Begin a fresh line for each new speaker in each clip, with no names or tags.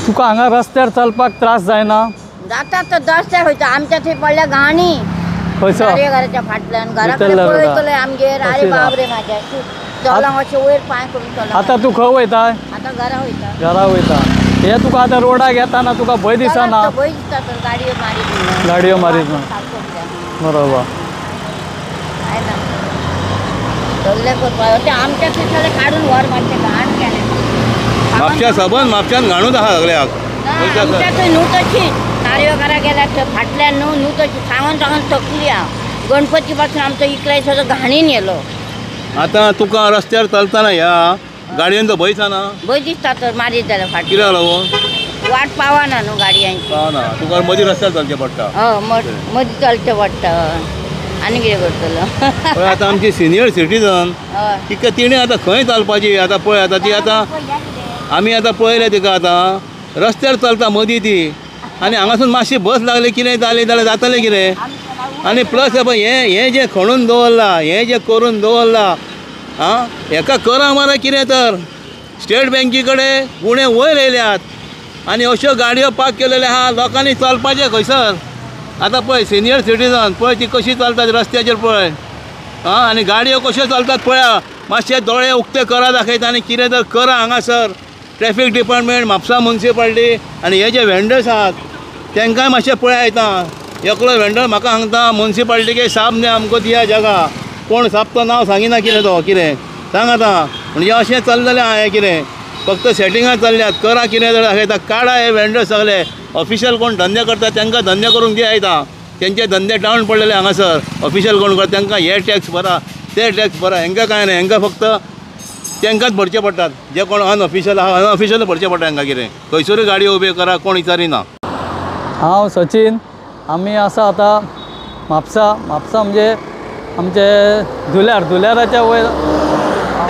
तुका हांगा रस्त्यार चलपाक त्रास जायना?
जाता तर रस्त्यार वयता आमच्या थंय पडल्या घाणी
खंयसर
घराच्या फाटल्यान घराकडे पळयतले आमगेर अरे बाप रे म्हाज्या चलांक अशें वयर पांय करून चला.
आतां तू खंय वयता?
आतां घरा वयता.
घरा वयता. हे तुका आतां रोडाक येताना तुका भंय दिसना?
भंय दिसता तर गाडयो मारीत
गाडयो मारीत ना. बरोबर.
काय ना सगळे करपाक ते आमच्या थंय काडून व्हर मातशें घाण केलें.
म्हापश्या सबंद म्हापश्यान घाणूच आहा सगळ्याक.
आमच्या थंय न्हू तशीच कार्य करा गेल्यार थंय फाटल्यान न्हू तशी सांगून सांगून थकली हांव. गणपती पासून आमचो इकराय सगळो घाणीन येलो.
आतां तुका रस्त्यार चलतना ह्या गाडयांचो भंय दिसना?
भंय दिसता तर मारीत जाल्यार फाटल्यान.
कित्याक लागून?
वाट पावना न्हू गाडयांची.
ना तुका मदीं रस्त्यार चलचें पडटा.
मदीं चलचें पडटा. आनी कितें करतलो?
पळय आतां आमची सिनियर सिटीजन तिका तिणें आतां खंय चलपाची? आतां पळय आतां ती आतां आमी आतां पळयलें तिका आतां रस्त्यार चलता मदीं ती आनी हांगासून मातशी बस लागली कितें जालें जाल्यार जातलें कितें? आनी प्लस पळय हें जें खणून दवरलां हें जें करून दवरलां हेका करा मरे कितें तर. स्टेट बँकी कडेन गुणे वयर येयल्यात आनी अश्यो गाडयो पार्क केलेल्यो आहा. लोकांनी चलपाचें खंयसर? आतां पळय सिनियर सिटीजन पळय ती कशी चलतात रस्त्याचेर पळय आनी गाडयो कश्यो चलतात पळया. मातशे दोळे उक्ते करा दाखयता आनी कितें तर करा हांगासर. ट्रॅफिक डिपार्टमेंट म्हापसा मुन्सिपाल्टी आनी हे जे वेंडर्स आहात तांकांय मातशें पळयता. एकलो वेंडर म्हाका सांगता मुन्सिपाल्टीके साप ने आमको दिया जगा. कोण साप तो नांव सांगिना कितें तो कितें सांग आतां. म्हणजे अशें चल्लेलें आहा हें कितें फक्त सेटिंगां चल्ल्यात. करा कितें तर दाखयता. काडा हे वेंडर सगळे ऑफिशियल कोण धंदे करता तांकां धंदे करूंक दिया येता. तेंचे धंदे डावन पडलेले हांगासर. ऑफिशियल कोण करता तांकां हे टॅक्स भरा ते टॅक्स भरा. हांकां कांय ना. हांकां फक्त तांकांच भरचे पडटात. जे कोण अनऑफिशियल आहा अनऑफिशियल भरचे पडटा हांकां कितें. खंयसरूय गाडयो उबे करा कोण विचारिना.
हांव सचिन. आमी आसा आतां म्हापसा म्हणजे आमचे धुल्याराच्या वयर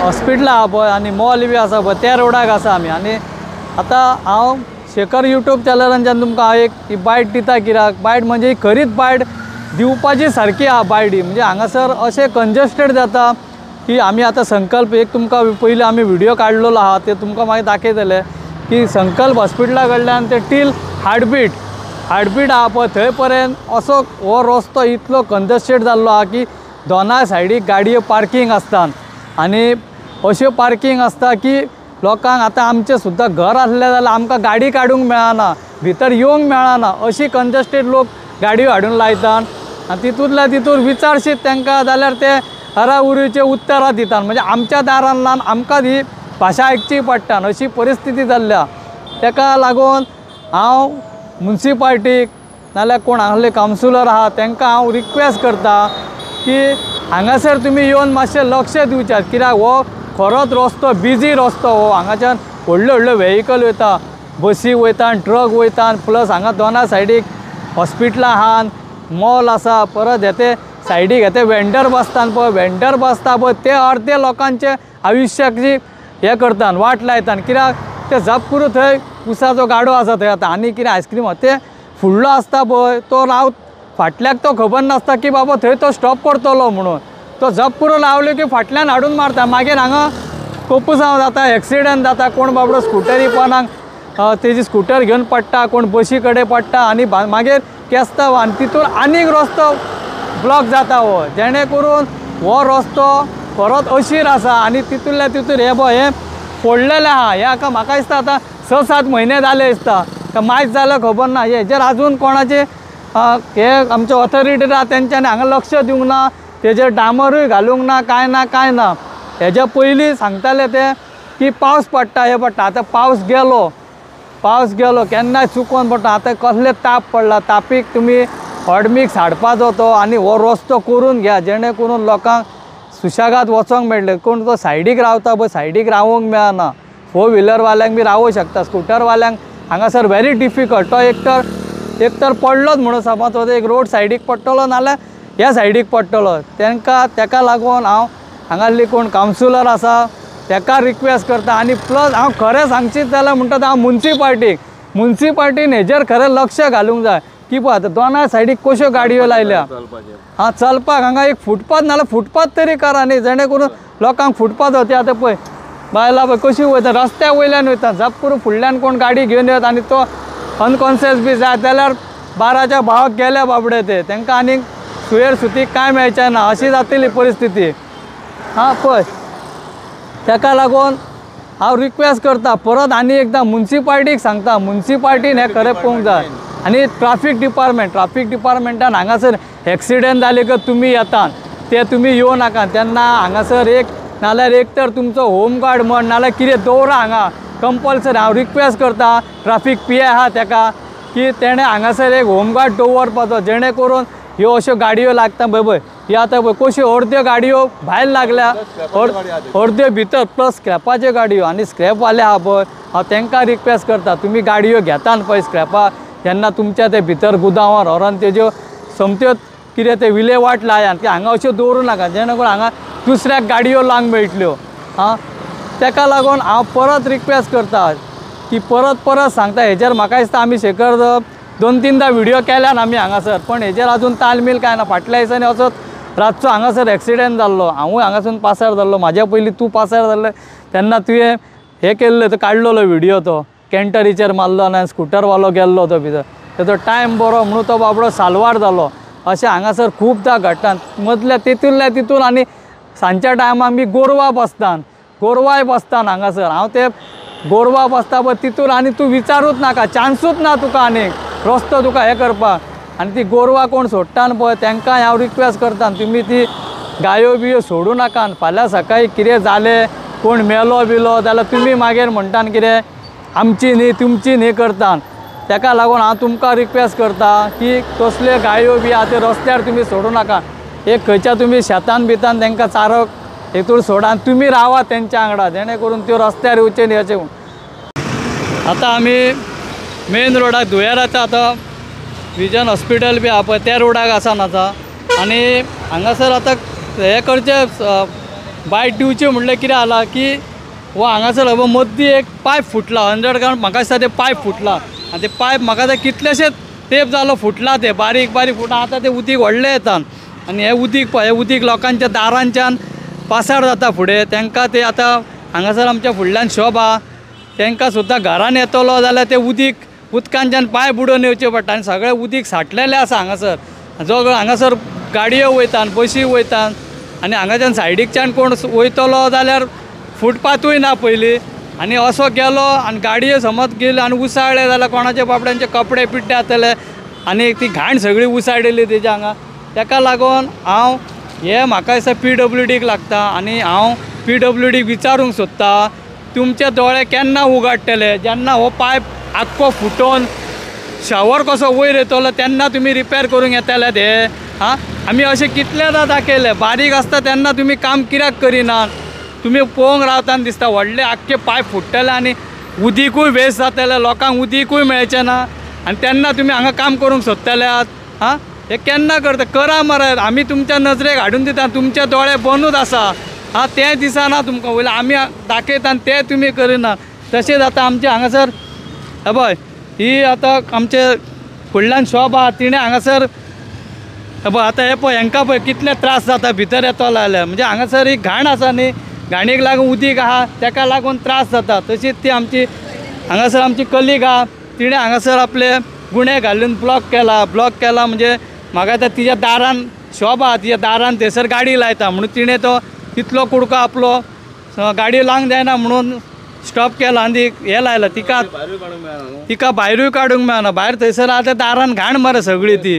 हॉस्पिटल आहा पळय आनी मॉल बी आसा पळय त्या रोडाक आसा आमी. आनी आतां हांव शेखर यूट्यूब चॅनलांच्यान तुमकां हांव एक ही बायट दिता. कित्याक बायट म्हणजे खरीच बायट दिवपाची सारकी आहा बायट ही. म्हणजे हांगासर अशें कंजस्टेड जाता की आमी आतां संकल्प एक तुमकां पयलीं आमी व्हिडिओ काडलेलो आहा ते तुमकां मागीर दाखयतले की संकल्प हॉस्पिटला कडल्यान ते टील हार्टबीट आहा पळय थंय पर्यंत असो हो रस्तो इतलो कंजस्टेड जाल्लो आहा की दोनाय सायडीक गाडयो पार्किंग आसतात. आनी अश्यो पार्किंग आसता की लोकांक आतां आमचें सुद्दां घर आसलें जाल्यार आमकां गाडी काडूंक मेळना भितर येवंक मेळना. अशी कंजस्टेड लोक गाडयो हाडून लायतात आनी तितूंतल्या तितून विचारशीत तांकां जाल्यार ते हराउरीचे उत्तरां दितात. म्हणजे आमच्या दारान लावन आमकां ही भाशा आयकची पडटा अशी परिस्थिती जाल्ल्या. ताका लागून हांव मुन्सिपाल्टीक नाल्यार कोण हांगले कावन्सिलर आहा तांकां हांव रिक्वेस्ट करता की हांगासर तुमी येवन मातशें लक्ष दिवच्यात. कित्याक हो खरोच रस्तो बिजी रस्तो हो. हांगाच्यान व्हडल्यो व्हडल्यो व्हेहिकल वयता बसी वयता ट्रक वयता प्लस हांगा दोना सायडीक हॉस्पिटलां आहात मॉल आसा. परत हे ते सायडीक हे ते वेंडर बसतात पळय वेंडर बसता पळय ते अर्दे लोकांचे आयुश्याची हे करतात वाट लायतात. कित्याक ते झप करून थंय उसाचो गाडो आसा थंय आतां आनी कितें आयस्क्रीम ते फुडलो आसता पळय तो राव फाटल्याक तो खबर नासता की बाबा थंय तो स्टॉप करतलो म्हणून. तो झप करून लावलो की फाटल्यान हाडून मारता. मागीर हांगा कोपुसांव जाता एक्सिडेंट जाता. कोण बाबडो स्कुटरी पोनाक तेजी स्कुटर घेवन पडटा कोण बशी कडेन पडटा आनी मागीर केस्ता आनी तितून आनीक रस्तो ब्लॉक जाता हो. जेणे करून हो रस्तो परत अशीर आसा आनी तितूंतल्या तितून हे पळय हें फोडलेलें आहा. हे हाका म्हाका दिसता आतां 6-7 म्हयने जाले दिसता का मायज जाल्यार खबर ना. हेजेर आजून कोणाचे हे आमचे ऑथॉरिटी आहा तेंच्यांनी हांगा लक्ष दिवंक ना. तेजेर डामरूय घालूंक ना कांय ना. हेज्या पयलीं सांगताले ते की पावस पडटा हे पडटा. आतां पावस गेलो केन्नाय चुकोन पडटा. आतां कसले ताप पडला तापीक तुमी हॉडमिक्स हाडपाचो तो आनी हो रस्तो करून घ्या जेणे करून लोकांक सुशेगाद वचोंक मेळटलें. कोण तो सायडीक रावता पळय सायडीक रावोंक मेळना. 4 व्हिलरवाल्यांक बी रावूं शकता. स्कुटरवाल्यांक हांगासर व्हेरी डिफिकल्ट. तो एक तर पडलोच म्हणून समज तो एक रोड सायडीक पडटलो नाल्यार ह्या सायडीक पडटलो. ताका लागून हांव हांगासली कोण कावन्सिलर आसा ताका रिक्वेस्ट करता. आनी प्लस हांव खरें सांगशीत जाल्यार म्हणटा हांव मुन्सिपाल्टीन हेजेर खरें लक्ष घालूंक जाय की पळय आतां दोनाय सायडीक कश्यो गाडयो लायल्या. चलपाक हांगा एक फुटपाथ नाल्यार फुटपाथ तरी करा न्ही जेणे करून लोकांक फुटपाथ होते आतां पळय बायलां पळय कशी वयता रस्त्या वयल्यान वयता झप करून फुडल्यान कोण गाडी घेवन येत आनी तो अनकॉन्शियस बी जाय जाल्यार 12च्या भावाक गेले बाबडे ते तांकां आनीक सुयेर सुतीक कांय मेळचें ना अशी जातली परिस्थिती हां पळय ताका लागून हांव रिक्वेस्ट करता परत आनी एकदां मुन्सिपाल्टीक सांगता मुन्सिपाल्टीन हें खरें पळोवंक जाय आनी ट्राफीक डिपार्टमेंटान हांगासर एक्सिडेंट जाले की तुमी येतात ते तुमी येवं नाका तेन्ना हांगासर एक नाल्यार एक तर तुमचो होम गार्ड म्हण नाल्यार कितें दवरा हांगा कंपल्सरी हांव रिक्वेस्ट करता ट्राफीक PI आहा ताका की तेणें हांगासर एक होम गार्ड दवरपाचो जेणे करून ह्यो अश्यो गाडयो लागता पळय ह्यो आतां पळय कश्यो अर्द्यो गाडयो भायर लागल्या अर्द्यो भितर प्लस स्क्रॅपाच्यो गाडयो आनी स्क्रॅपवाले आहा पळय हांव तांकां रिक्वेस्ट करता तुमी गाडयो घेतात पळय स्क्रॅपा जेन्ना तुमच्या ते भितर गुदांवार व्हरोन तेज्यो समत्यो कितें ते विलेवाट लायात की हांगा अश्यो दवरूं नाका जेणे करून हांगा दुसऱ्याक गाडयो लावंक मेळटल्यो हां ताका लागून हांव परत रिक्वेस्ट करता की परत सांगता हेजेर म्हाका दिसता आमी शेखर 2-3दा व्हिडियो केल्यान आमी हांगासर पण हेजेर अजून तालमील कांय ना फाटल्या दिसांनी असोच रातचो हांगासर एक्सिडेंट जाल्लो हांवूय हांगासून पासार जाल्लो म्हाज्या पयलीं तूं पासार जाल्लें तेन्ना तुवें हे केल्लें तो काडलेलो व्हिडियो तो कॅन्टरीचेर मारलो आनी स्कुटरवालो गेल्लो तो भितर तेजो टायम बरो म्हणून तो बाबडो सालवार जालो अशें हांगासर खुबदां घडटा मदल्या तितून आनी सांजच्या टायमार आमी गोरवा बसतात हांगासर हांव ते गोरवा बसता पळय तितून आनी तूं विचारूच नाका चान्सूच ना तुका आनीक रस्तो तुका हे करपाक आनी ती गोरवां कोण सोडटा पळय तांकांय हांव रिक्वेस्ट करता तुमी ती गायो बियो सोडूं नाका फाल्यां सकाळीं कितें जालें कोण मेलो बिलो जाल्यार तुमी मागीर म्हणटा कितें आमची न्ही तुमची न्ही करता ताका लागून हांव तुमकां रिक्वेस्ट करता की तसल्यो गायो बी आहा त्यो रस्त्यार तुमी सोडूं नाका एक खंयच्या तुमी शेतान बितान तांकां चारो हेतून सोडा आनी तुमी रावा तेंच्या वांगडा जेणे करून त्यो रस्त्यार येवचे न्ही अशें आतां आमी मेन रोडाक दुयेराच्या आतां विजन हॉस्पिटल बी आहा पळय त्या रोडाक आसान आसा आनी हांगासर आतां हे करचे बायट दिवचे म्हणल्यार कितें जाला की हो हांगासर मदीं एक पायप फुटला 100 ग्रावंड म्हाका दिसता ते पायप फुटला आनी ते पायप म्हाका ते कितलेशेच तेप जालो फुटला ते बारीक फुटला आतां ते उदीक व्हडलें येता आनी हे उदीक लोकांच्या दारांच्यान पासार जाता फुडें तांकां ते आतां हांगासर आमच्या फुडल्यान शॉप आहा तांकां सुद्दां घरान येतलो जाल्यार ते उदकांच्यान पांय बुडोवन येवचे पडटा आनी सगळें उदीक सांठलेलें आसा हांगासर जो हांगासर गाडयो वयतात बशी वयतात आनी हांगाच्यान सायडीकच्यान कोण वयतलो जाल्यार फुटपाथूय ना पयलीं आनी असो गेलो आनी गाडयो समज गेल्यो आनी उसाळ्ळे जाल्यार कोणाचे बाबड्यांचे कपडे पिड्डे जातले आनी ती घाण सगळी उसाडिल्ली तेज्या हांगा ताका लागून हांव हे म्हाका दिसता PWDक लागता आनी हांव PWDक विचारूंक सोदता तुमचे दोळे केन्ना उगडटले जेन्ना हो पायप आख्खो फुटोवन शावर कसो वयर येतलो तेन्ना तुमी रिपेर करूंक येतले ते हां आमी अशें कितलेदा दाखयले बारीक आसता तेन्ना तुमी काम कित्याक करिनात तुमी पळोवंक रावताना दिसता व्हडले आख्खे पायप फुटतले आनी उदीकूय वेस्ट जातले लोकांक उदीकूय मेळचें ना आनी तेन्ना तुमी हांगा काम करूंक सोदतले आहात हां हे केन्ना करता करा मरे आमी तुमच्या नजरेक हाडून दिता तुमचे दोळे बंदूच आसा हां ते दिसना तुमकां वयले आमी दाखयता आनी ते तुमी करिना तशेंच आतां आमचे हांगासर हे पळय ही आतां आमचे फुडल्यान शॉप आहा तिणें हांगासर हे पळय आतां हे पळय हांकां पळय कितले त्रास जाता भितर येतो जाल्यार म्हणजे हांगासर ही घाण आसा न्ही घाणीक लागून उदीक आहा ताका लागून त्रास जाता तशीच ती आमची हांगासर आमची कलीग आहा तिणें हांगासर आपले गुणे घालून ब्लॉक केला म्हणजे म्हाका आतां तिच्या दारान शॉप आहा तिच्या दारान थंयसर गाडी लायता म्हणून तिणें तो तितलो कुडको आपलो गाडयो लावंक जायना म्हणून स्टॉप केला आनी हे लायला तिका भायरूय काडूंक मेळना भायर थंयसर आतां दारान घाण मरे सगळी ती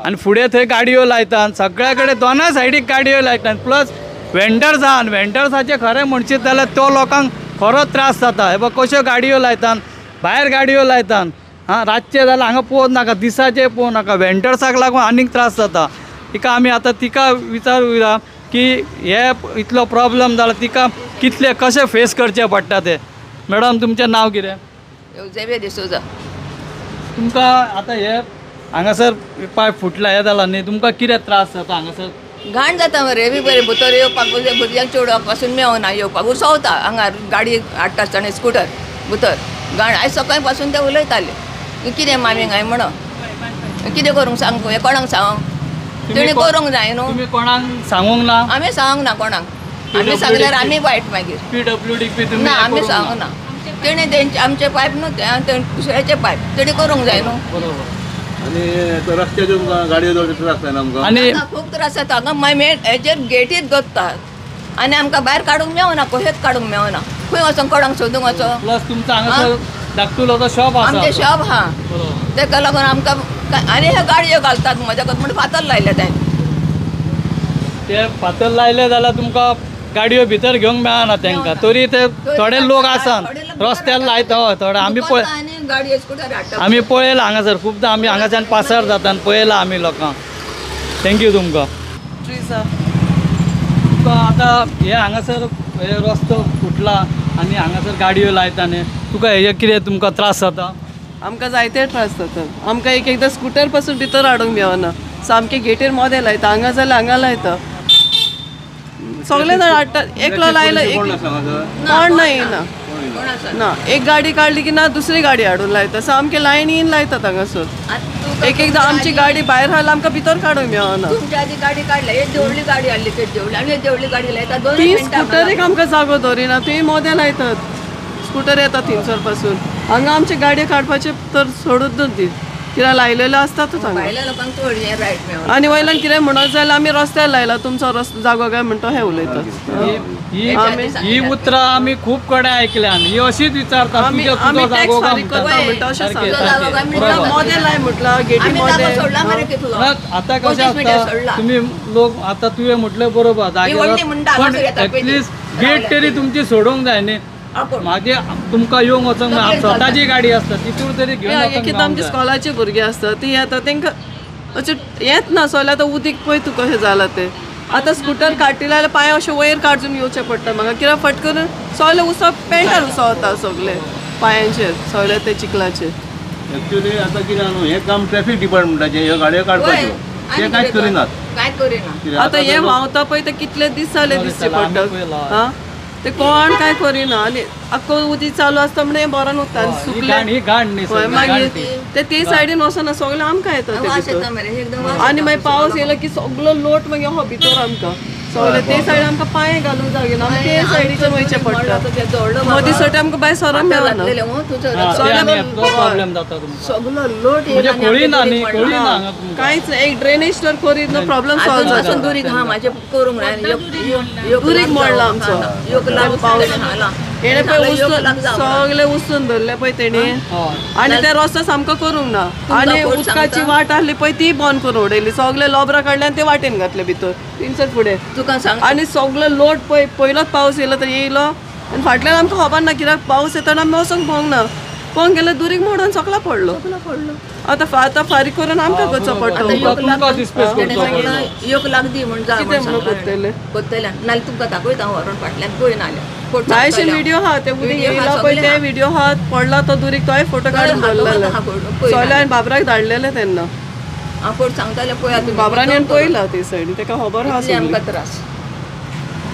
आनी फुडें थंय गाडयो लायतात सगळ्या कडेन दोनाय सायडीक गाडयो लायतात प्लस वेंडर्स आहा आनी वेंडर्साचें खरें म्हणशीत जाल्यार तो लोकांक खरोच त्रास जाता हे पळय कश्यो गाडयो लायतात भायर गाडयो लायतात हां रातचे जाल्यार हांगा पळोवंक नाका दिसाचे पळोवंक नाका वेंडर्साक लागून आनीक त्रास जाता तिका आमी आतां तिका विचारूया की हे इतलो प्रॉब्लम जाला तिका कितले कशें फेस करचें पडटा ते मॅडम तुमचें नांव कितें
एवजेबिया डिसोजा
तुमकां आतां हे हांगासर पायप फुटला हे जाला न्ही तुमकां कितें त्रास जाता हांगासर
घाण जाता मरे बरे भितर येवपाक भुरग्यांक चेडवाक पासून मेवना येवपाक उसवता हांगा गाडी हाडटा आसतना स्कुटर भितर घाण आयज सकाळी पासून ते उलयताले कितें मामीक हांवें म्हणो कितें करूंक सांग पळय कोणाक सांग तेणी करूंक जाय न्हू
तुमी कोणाक सांगूंक ना
आमी सांगूंक ना कोणाक आम्ही सांगल्यार आम्ही वायट मागीर
PWD तुम्ही
ना
हे
आम्ही
करूंक
सांगू ना तेणे तेंचे आमचे पायप न्हू ते दुसऱ्याचे पायप तेणे करूंक जाय न्हू
बरोबर.
आणि तो रस्त्याच्यो गाडयो जवळ त्रास जायना आमकां
आणि
आतां खूब त्रास जाता हांगा मागीर हेचेर गेटीत दोत्तात आनी आमकां भायर काडूंक मेळना कशेंच काडूंक मेळना खंय वचोन कोणाक सोदूंक वचो
प्लस तुमचा हांगासर धाकटुलो तो शॉप आसा
आमचे शॉप हा
बरोबर.
तेका लागून आमकां आनी हे गाडयो घालतात म्हज्या म्हणून फातर लायले तांणी
ते फातर लायले जाल्यार तुमकां गाडयो भितर घेवंक मेळना तांकां तरी ते थोडे लोक आसात रस्त्यार लायता हय थोडे आमी पळय
आनी गाडयो स्कुटर हाडटा
आमी पळयला हांगासर खूबदां आमी हांगाच्यान पासर जाता आनी पळयला आमी लोकांक थँक्यू तुमकां तुका आतां हे हांगासर हे रस्तो फुटला आनी हांगासर गाडयो लायता न्ही तुका हेजे कितें तुमकां त्रास जाता
आमकां जायते त्रास जातात आमकां एक एकदां स्कुटर पासून भितर हाडूंक मेळना सामके गेटीर मोदें लायता हांगा जाल्यार हांगा लायता सगळे जाण हाडटात एकलो लायलो
कोण आसा हांगासर?
कोण ना येना
कोण आसा
ना एक गाडी काडली की ना दुसरी गाडी हाडून लायता सामके लायनीन लायतात हांगासर एक एकदां आमची गाडी भायर हाडल्यार आमकां भितर काडूंक मेळना
तुमच्या आधी गाडी काढल्या एक देवळी गाडी हाडली ते देवळी आनी एक देवळी गाडी लायता दोन
ती स्कुटरीक आमकां जागो दवरिना ती मोदें लायतात स्कुटर येता थिंगसर पासून हांगा आमचे गाडयो काडपाचे तर सोडूच दी कित्याक लायलेले आसतातूच हांगा
भायल्या लोकांक चड हें रायट मेळना
आनी वयल्यान कितें म्हणत जाल्यार आमी रस्त्यार लायला तुमचो जागो काय म्हणतो हे उलयतात
ही उतरां आमी खूब कडेन आयकल्यान ही अशीच विचारता
आमी
तुजो
आमी
तुजो
टॅक्स
जागो
फारीक
काय
करता
म्हणटा.
म्हणटा अशें
सारकें,
सांगता
सारकें.
आमी
बरोबर.
मोदें लाय म्हटला गेटी
आमी जागो
मोदें
सोडला मरे कितलो
आता कशें
25 मिटर
आसता
सोडला.
तुम्ही लोक आता तुवें म्हटलें बरोबर
व्हडली म्हणटा,
पण
हांगासर येता पयलीं.
एटलिस्ट गेट तरी तुमची सोडूंक जाय न्ही
आपूण.
मागीर तुमकां येवंक वचोंक मेळना
सगळें
स्वताची गाडी आसता तितूर तरी घेवन वचोंक
कितें
मेळोंक
आमचे
जाय.
स्कॉलाचे भुरगे आसता ती येता तांकां अशें येत ना सोयले आतां उदीक पळय तूं कशें जालां तें आतां स्कुटर काडटले जाल्यार पांय अशें वयर काडून येवचें पडटा म्हाका कित्याक फटकन सोयले उसप पेंटार उसवता सगळे पांयांचेर सोयले ते चिखलाचे
एक्चुअली आता कितें न्हू हें काम ट्रॅफिक डिपार्टमेंटाचें ह्यो गाडयो काडपाच्यो ते कांयच करिनात
कांयच करिना
कित्याक
आतां हे
ते लोक-
व्हांवता पळय ते कितले दीस जाले दिसचे
आमी
पडटा
पळयलां.
हा ते कोण काय करिना आनी आख्खो उदीक चालू आसता म्हणून हें बोरान उरता आनी
ही
सुकले
घाण ही घाण न्ही
हय,
सगळी
मागीर
घाण ती.
ते सायडीन वचना सगळे आमकां येता ते
वास
भितर
येता मरे एकदम वास
आनी
येता.
मागीर पावस येयलो की सगळो लोट मागीर हो भितर आमकां सगळे ते सायड आमकां पांय घालूंक जागे ना आमकां ते सायडीच्यान वयचें पडटा
ते जोडलो
मदीं सायडी आमकां भायर सरोंक मेळना
घातलेले हो तुजो
हा, ते
सगळ्या
आनी
बरोबर.
तो प्रॉब्लेम जाता तुमकां
सगळो लोट
म्हणजे खोळी ना न्ही खोळी ना हांगा तुमकां
कांयच ना एक ड्रेनेज तर करीत नो प्रॉब्लेम सॉल्व
पासून
जाता
दुरीक हा माझे करूंक
दुरीक मोडला आमचो.
पावस
हेणे पळय उसून सगळे उसून धरले पळय तेणी
हय.
आनी ते रस्तो सामको करूंक ना आनी
कोण
उदकाची
सांगता?
वाट आहली पळय ती बंद करून उडयली सगळे लोबरां काडले आनी ते वाटेन घातले भितर तिनसर फुडें
तुका सांग
आनी सगळो लोट पळय पयलोच पावस येयलो तर येयलो आनी फाटल्यान आमकां खबर ना कित्याक पावस येताना आमी वचोंक पावंक ना पळोवंक गेल्यार दुरीक मोडून सकला पडलो आतां फारीक करून आमकां करचो पडटा
तुमकां डिस्पेस करचो पडलो.
योग लागदी म्हण जा
कितें म्हणून करतले
कोत्तल्यान नाल्यार तुमकां दाखयता व्हरून फाटल्यान पळय नाल्यार
जायशे व्हिडिओ आहा ते उदीक येयला पळय ते व्हिडिओ आहा पडला तो दुरीक तोय फोटो काडून दवरलेले सोयले हांवें बाबराक धाडलेले तेन्ना
हांव फोट सांगताले पळया तुम्ही
बाबरान येवन पळयला ते सायडी तेका खबर आहा
कितले
सगळी.
आमकां त्रास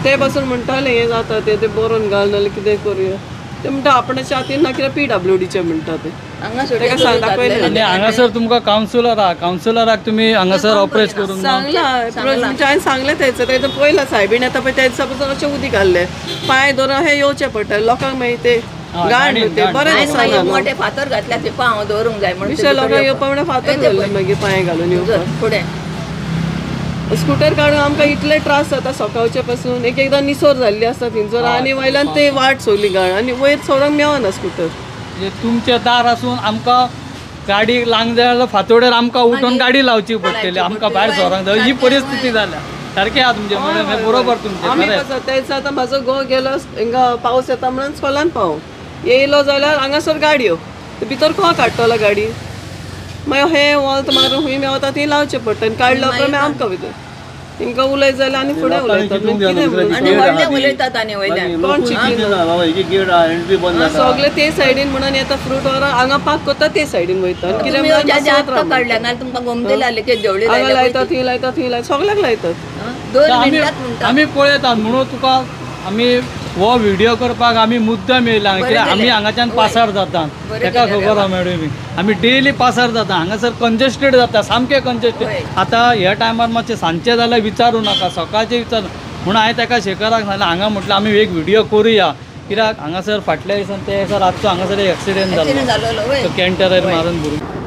ते पासून म्हणटाले हें जाता ते बरोवन घाल नाल्यार कितें करुया ते म्हणटा आपणाच्या हातीन ना कित्याक PWDचे म्हणटा ते
हांगा
तेका सांग दाखयलें.
आनी हांगासर तुमकां कावन्सिलराक तुमी हांगासर ऑपरेट करूंक ना
सांगला म्हणजे हांवें सांगलें तेचं तें पळयलां सायबीण येता पळय तेच्या पासून अशें उदीक घाल्लें पांय धरून हे येवचें पडटा लोकांक मागीर ते
हय,
गाण
गाणीन,
ते
गाण.
बरें
आयज मागीर
दिसना
मोठे फातर घातल्या ते पांव दवरूंक जाय म्हणून
विशय लोकांक येवपा म्हणल्यार फातर घालले मागीर पांय घालून येवपाक
फुडें
स्कुटर काडून आमकां इतले त्रास जाता सकाळचे पासून एक एकदां निसोर जाल्ली आसता थिंचर आनी वयल्यान ते वाट सोगली गाण आनी वयर सोडूंक मेळना स्कुटर
म्हणजे तुमचें दार आसून आमकां गाडी लांग जाय जाल्यार फातोडेर आमकां उठोन गाडी लावची पडटली आमकां भायर सरोंक जाय ही परिस्थिती जाल्या सारकें आहा तुमचें म्हणून बरोबर तुमचें
आमी
खरें.
कसो तेच आतां म्हाजो घोव गेलो हिंगा पावस येता म्हणून स्कॉलान पावूं येयलो जाल्यार हांगासर गाडयो भितर खंय काडटलो गाडी मागीर हे वॉल्त मारून खंय मेवता थंय लावचें पडटा आनी काडलो उपरांत मागीर आमकां भितर हिंका उलय जाल्यार आनी फुडें उलयतात
चिंतूंक
मागीर
जाय
कितें
न्हू,
म्हणून?
आनी व्हडले उलयतात आनी वयल्यान
कोण चिंतिना?
बाबा हेची गेट आहा एंट्री बंद जाता
सगळे ते सायडीन म्हणून येता फ्रूट व्हरा हांगा पाक करता ते सायडीन वयता आनी कितें
तुमी
म्हणून
ज्या
बसत
आत्तां
रावता.
काडल्या नाल्यार तुमकां गोमतेल आले ते देवळे
हांगा
लायल्या
लायता
पळय
थंय लायता थंय लायता सगळ्याक लायतात
ती. 2
आमी
मिनटात म्हणटा
आमी पळयतात म्हणून तुका आमी हो व्हिडिओ करपाक आमी मुद्दम येयला कित्याक आमी हांगाच्यान पासार जाता ताका खबर आहा मॅडम आमी डेली पासार जाता हांगासर कंजेस्टेड जाता सामकें कंजेस्टेड आतां ह्या टायमार मातशें सांजचें जाल्यार विचारूं नाका सकाळचें विचार म्हणून हांवें ताका शेखराक सांगलें हांगा म्हटलं आमी एक व्हिडियो करुया कित्याक हांगासर फाटल्या दिसान ते रातचो हांगासर एक एक्सिडेंट
Accident
जालो
जालोलो वय
तो कॅन्टरार मारून भरून